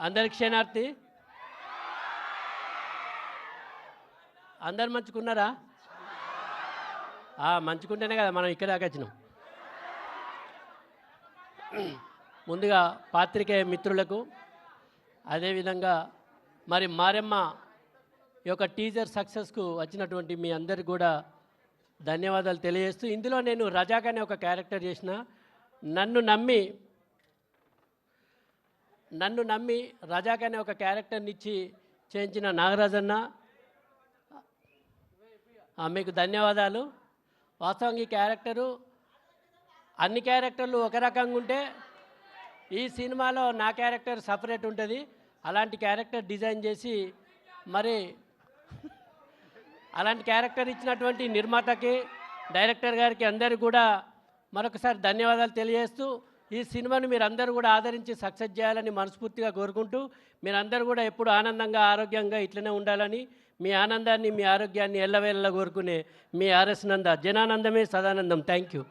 అందరికి క్షణార్థి. అందరు మంచుకున్నారా? మంచుకుంటేనే కదా మనం ఇక్కడ దాకా వచ్చినాం. ముందుగా పాత్రికేయ మిత్రులకు, అదేవిధంగా మరి మారెమ్మ యొక్క టీజర్ సక్సెస్కు వచ్చినటువంటి మీ అందరికి కూడా ధన్యవాదాలు తెలియజేస్తూ, ఇందులో నేను రజాక్ అనే ఒక క్యారెక్టర్ చేసిన, నన్ను నమ్మి రజాక్ అనే ఒక క్యారెక్టర్ని ఇచ్చి చేయించిన నాగరాజన్న, మీకు ధన్యవాదాలు. వాస్తవంగా ఈ క్యారెక్టరు అన్ని క్యారెక్టర్లు ఒక రకంగా ఉంటే ఈ సినిమాలో నా క్యారెక్టర్ సపరేట్ ఉంటుంది. అలాంటి క్యారెక్టర్ డిజైన్ చేసి మరి అలాంటి క్యారెక్టర్ ఇచ్చినటువంటి నిర్మాతకి, డైరెక్టర్ గారికి అందరికీ కూడా మరొకసారి ధన్యవాదాలు తెలియజేస్తూ, ఈ సినిమాను మీరందరూ కూడా ఆదరించి సక్సెస్ చేయాలని మనస్ఫూర్తిగా కోరుకుంటూ, మీరందరూ కూడా ఎప్పుడు ఆనందంగా ఆరోగ్యంగా ఇట్లనే ఉండాలని, మీ ఆనందాన్ని మీ ఆరోగ్యాన్ని ఎల్లవేళలా కోరుకునే మీ ఆర్ఎస్ నంద. జనానందమే సదానందం. Thank you.